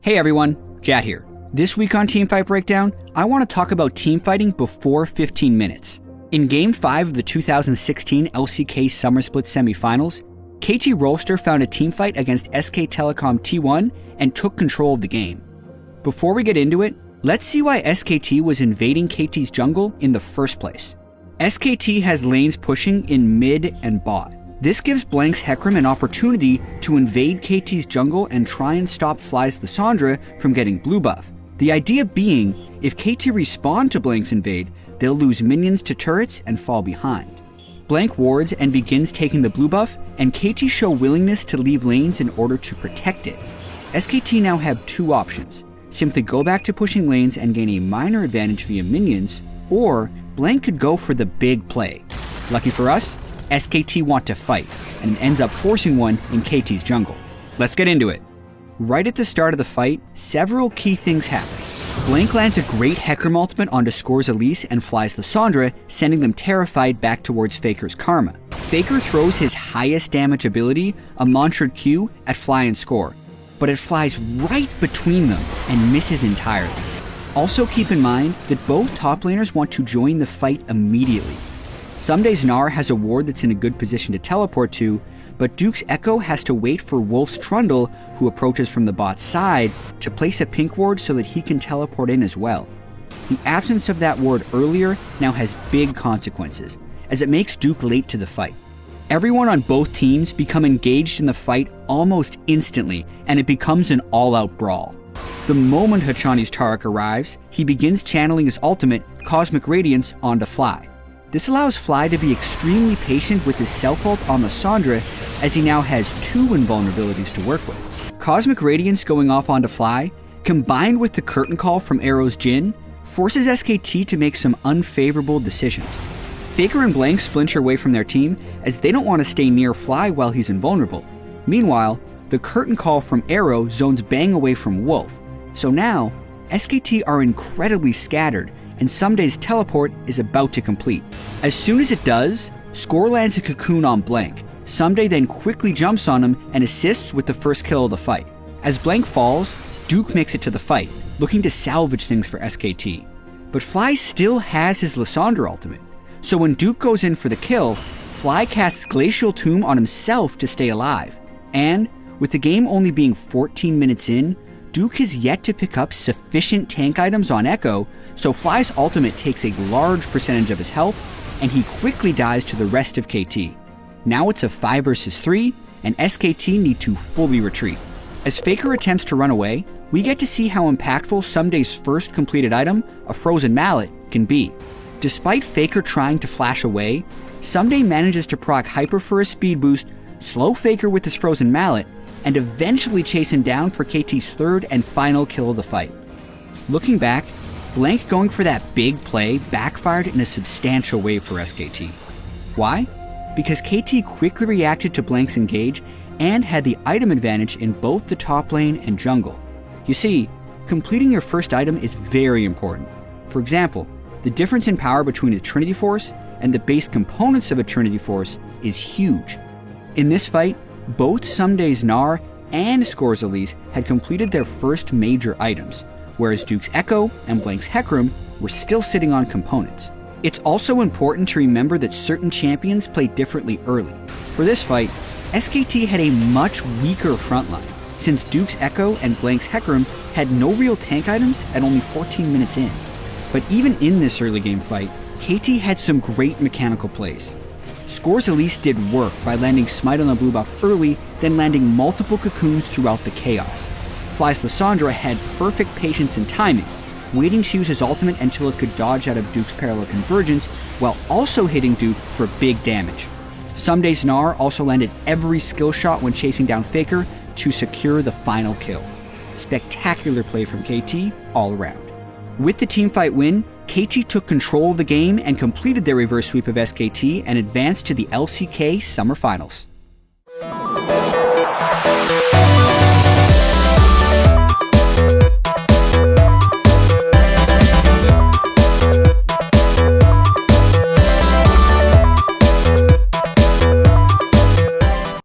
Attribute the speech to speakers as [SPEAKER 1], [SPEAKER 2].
[SPEAKER 1] Hey everyone, Jatt here. This week on TeamFight Breakdown, I want to talk about teamfighting before 15 minutes. In Game 5 of the 2016 LCK Summer SemiFinals, KT Rolster found a teamfight against SKT T1 and took control of the game. Before we get into it, let's see why SKT was invading KT's jungle in the first place. SKT has lanes pushing in mid and bot. This gives Blank's Hecarim an opportunity to invade KT's jungle and try and stop Fly's Lissandra from getting blue buff. The idea being, if KT respawn to Blank's invade, they'll lose minions to turrets and fall behind. Blank wards and begins taking the blue buff, and KT show willingness to leave lanes in order to protect it. SKT now have two options. Simply go back to pushing lanes and gain a minor advantage via minions, or Blank could go for the big play. Lucky for us, SKT want to fight, and ends up forcing one in KT's jungle. Let's get into it. Right at the start of the fight, several key things happen. Blank lands a great Hecarim ultimate onto Score's Elise and Fly's Lissandra, sending them terrified back towards Faker's Karma. Faker throws his highest damage ability, a Mantra'd Q, at Fly and Score, but it flies right between them and misses entirely. Also keep in mind that both top laners want to join the fight immediately. Sumday's Gnar has a ward that's in a good position to teleport to, but Duke's Echo has to wait for Wolf's Trundle, who approaches from the bot side, to place a pink ward so that he can teleport in as well. The absence of that ward earlier now has big consequences, as it makes Duke late to the fight. Everyone on both teams become engaged in the fight almost instantly, and it becomes an all-out brawl. The moment Hachani's Taric arrives, he begins channeling his ultimate, Cosmic Radiance, onto Fly. This allows Fly to be extremely patient with his self-ult on Lissandra, as he now has two invulnerabilities to work with. Cosmic Radiance going off onto Fly, combined with the curtain call from Arrow's Jhin, forces SKT to make some unfavorable decisions. Faker and Blank splinter away from their team, as they don't want to stay near Fly while he's invulnerable. Meanwhile, the curtain call from Arrow zones Bang away from Wolf. So now, SKT are incredibly scattered, and Sumday's teleport is about to complete. As soon as it does, Score lands a cocoon on Blank. Sumday then quickly jumps on him and assists with the first kill of the fight. As Blank falls, Duke makes it to the fight, looking to salvage things for SKT. But Fly still has his Lissandra ultimate, so when Duke goes in for the kill, Fly casts Glacial Tomb on himself to stay alive. And, with the game only being 14 minutes in, Duke has yet to pick up sufficient tank items on Echo, so Fly's ultimate takes a large percentage of his health, and he quickly dies to the rest of KT. Now it's a 5 versus 3, and SKT need to fully retreat. As Faker attempts to run away, we get to see how impactful Sumday's first completed item, a Frozen Mallet, can be. Despite Faker trying to flash away, Sumday manages to proc Hyper for a speed boost, slow Faker with his Frozen Mallet, and eventually chase him down for KT's third and final kill of the fight. Looking back, Blank going for that big play backfired in a substantial way for SKT. Why? Because KT quickly reacted to Blank's engage and had the item advantage in both the top lane and jungle. You see, completing your first item is very important. For example, the difference in power between a Trinity Force and the base components of a Trinity Force is huge. In this fight, both Sumday's Gnar and Score's Elise had completed their first major items, whereas Duke's Echo and Blank's Hecarim were still sitting on components. It's also important to remember that certain champions play differently early. For this fight, SKT had a much weaker frontline, since Duke's Echo and Blank's Hecarim had no real tank items at only 14 minutes in. But even in this early game fight, KT had some great mechanical plays. Score's Elise did work by landing Smite on the blue buff early, then landing multiple cocoons throughout the chaos. Fly's Lissandra had perfect patience and timing, waiting to use his ultimate until it could dodge out of Duke's parallel convergence, while also hitting Duke for big damage. Sumday's Gnar also landed every skill shot when chasing down Faker to secure the final kill. Spectacular play from KT all around. With the teamfight win, KT took control of the game and completed their reverse sweep of SKT and advanced to the LCK Summer Finals.